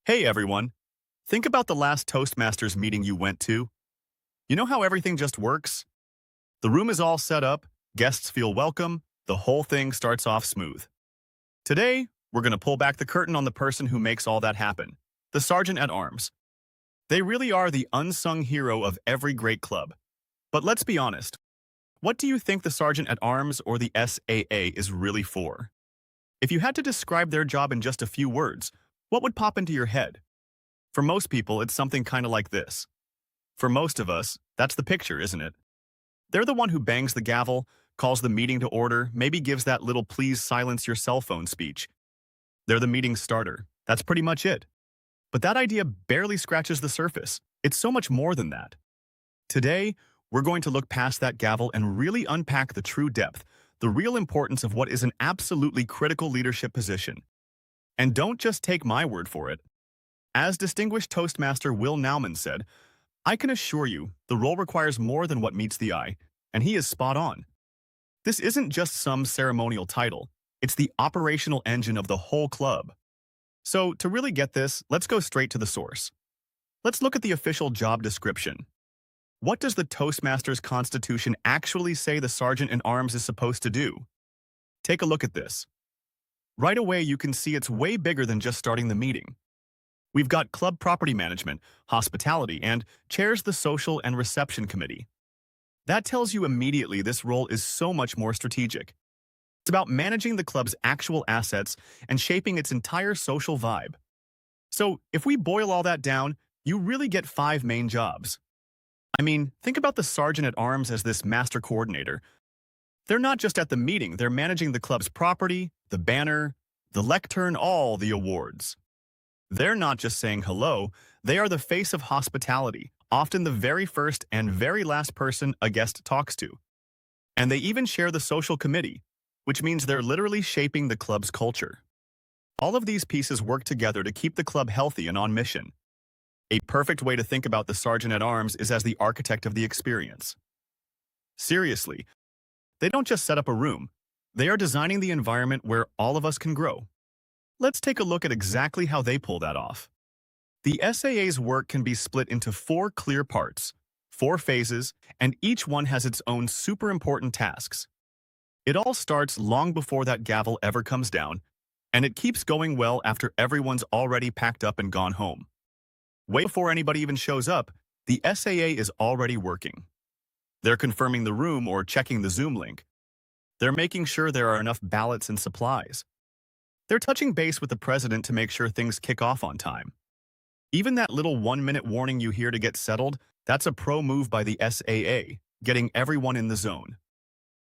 Hey everyone, think about the last Toastmasters meeting you went to. You know how everything just works? The room is all set up, guests feel welcome, the whole thing starts off smooth. Today, we're going to pull back the curtain on the person who makes all that happen, the Sergeant at Arms. They really are the unsung hero of every great club. But let's be honest, what do you think the Sergeant at Arms or the SAA is really for? If you had to describe their job in just a few words, what would pop into your head? For most people, it's something kind of like this. For most of us, that's the picture, isn't it? They're the one who bangs the gavel, calls the meeting to order, maybe gives that little please silence your cell phone speech. They're the meeting starter. That's pretty much it. But that idea barely scratches the surface. It's so much more than that. Today, we're going to look past that gavel and really unpack the true depth, the real importance of what is an absolutely critical leadership position. And don't just take my word for it. As distinguished Toastmaster Will Nauman said, I can assure you the role requires more than what meets the eye, and he is spot on. This isn't just some ceremonial title, it's the operational engine of the whole club. So, to really get this, let's go straight to the source. Let's look at the official job description. What does the Toastmasters Constitution actually say the Sergeant in Arms is supposed to do? Take a look at this. Right away, you can see it's way bigger than just starting the meeting. We've got club property management, hospitality, and chairs the social and reception committee. That tells you immediately this role is so much more strategic. It's about managing the club's actual assets and shaping its entire social vibe. So, if we boil all that down, you really get 5 main jobs. I mean, think about the Sergeant at Arms as this master coordinator. They're not just at the meeting, they're managing the club's property, the banner, the lectern, all the awards. They're not just saying hello, they are the face of hospitality, often the very first and very last person a guest talks to. And they even share the social committee, which means they're literally shaping the club's culture. All of these pieces work together to keep the club healthy and on mission. A perfect way to think about the Sergeant at Arms is as the architect of the experience. Seriously, they don't just set up a room, they are designing the environment where all of us can grow. Let's take a look at exactly how they pull that off. The SAA's work can be split into 4 clear parts, 4 phases, and each one has its own super important tasks. It all starts long before that gavel ever comes down, and it keeps going well after everyone's already packed up and gone home. Way before anybody even shows up, the SAA is already working. They're confirming the room or checking the Zoom link. They're making sure there are enough ballots and supplies. They're touching base with the president to make sure things kick off on time. Even that little 1-minute warning you hear to get settled, that's a pro move by the SAA, getting everyone in the zone.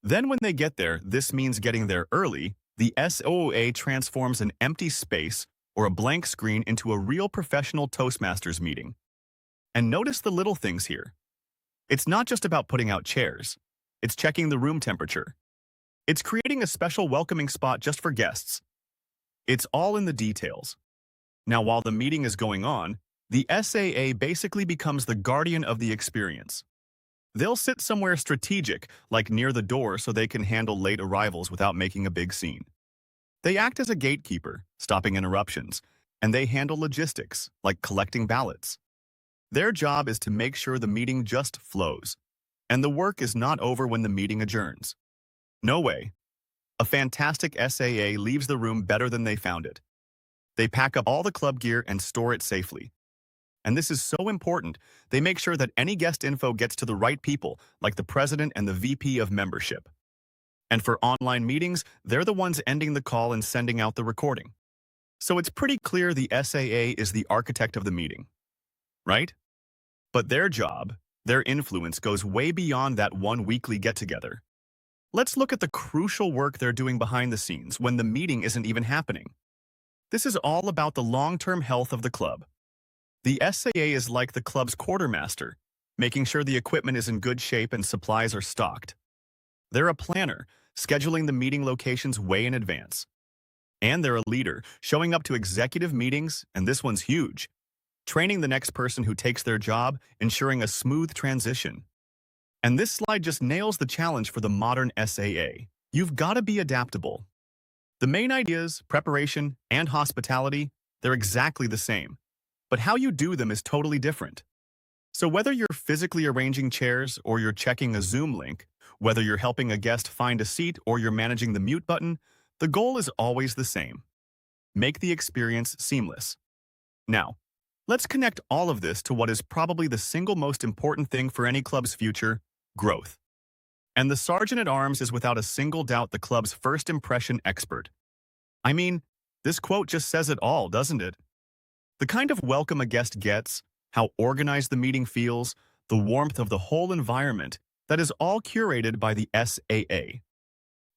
Then when they get there, this means getting there early, the SOA transforms an empty space or a blank screen into a real professional Toastmasters meeting. And notice the little things here. It's not just about putting out chairs. It's checking the room temperature. It's creating a special welcoming spot just for guests. It's all in the details. Now, while the meeting is going on, the SAA basically becomes the guardian of the experience. They'll sit somewhere strategic, like near the door, so they can handle late arrivals without making a big scene. They act as a gatekeeper, stopping interruptions, and they handle logistics, like collecting ballots. Their job is to make sure the meeting just flows, and the work is not over when the meeting adjourns. No way. A fantastic SAA leaves the room better than they found it. They pack up all the club gear and store it safely. And this is so important, they make sure that any guest info gets to the right people, like the president and the VP of membership. And for online meetings, they're the ones ending the call and sending out the recording. So it's pretty clear the SAA is the architect of the meeting, right? But their job, their influence goes way beyond that one weekly get-together. Let's look at the crucial work they're doing behind the scenes when the meeting isn't even happening. This is all about the long-term health of the club. The SAA is like the club's quartermaster, making sure the equipment is in good shape and supplies are stocked. They're a planner, scheduling the meeting locations way in advance. And they're a leader, showing up to executive meetings, and this one's huge, training the next person who takes their job, ensuring a smooth transition. And this slide just nails the challenge for the modern SAA. You've got to be adaptable. The main ideas, preparation, and hospitality, they're exactly the same. but how you do them is totally different. So whether you're physically arranging chairs or you're checking a Zoom link, whether you're helping a guest find a seat or you're managing the mute button, the goal is always the same. Make the experience seamless. Now, let's connect all of this to what is probably the single most important thing for any club's future: growth. And the Sergeant at Arms is without a single doubt the club's first impression expert. I mean, this quote just says it all, doesn't it? The kind of welcome a guest gets, how organized the meeting feels, the warmth of the whole environment, that is all curated by the SAA.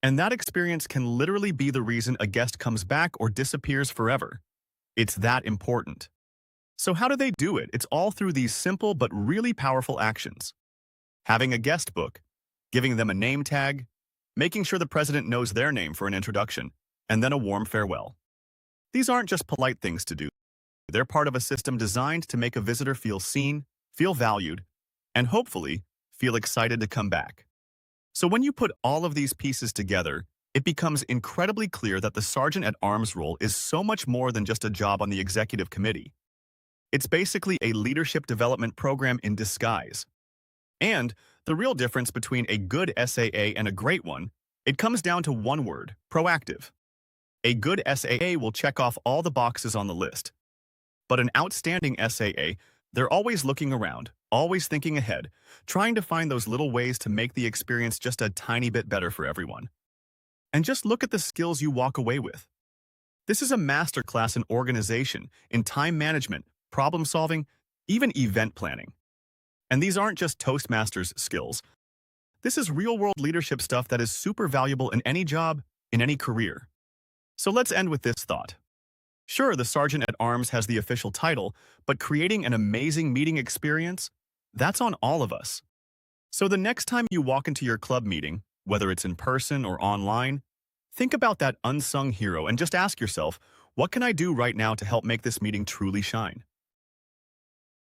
And that experience can literally be the reason a guest comes back or disappears forever. It's that important. So how do they do it? It's all through these simple but really powerful actions. Having a guest book, giving them a name tag, making sure the president knows their name for an introduction, and then a warm farewell. These aren't just polite things to do. They're part of a system designed to make a visitor feel seen, feel valued, and hopefully feel excited to come back. So when you put all of these pieces together, it becomes incredibly clear that the Sergeant at Arms role is so much more than just a job on the executive committee. It's basically a leadership development program in disguise. And the real difference between a good SAA and a great one, it comes down to one word: proactive. A good SAA will check off all the boxes on the list. But an outstanding SAA, they're always looking around, always thinking ahead, trying to find those little ways to make the experience just a tiny bit better for everyone. And just look at the skills you walk away with. This is a masterclass in organization, in time management, problem solving, even event planning. And these aren't just Toastmasters skills. This is real-world leadership stuff that is super valuable in any job, in any career. So let's end with this thought. Sure, the Sergeant at Arms has the official title, but creating an amazing meeting experience, that's on all of us. So the next time you walk into your club meeting, whether it's in person or online, think about that unsung hero and just ask yourself, what can I do right now to help make this meeting truly shine?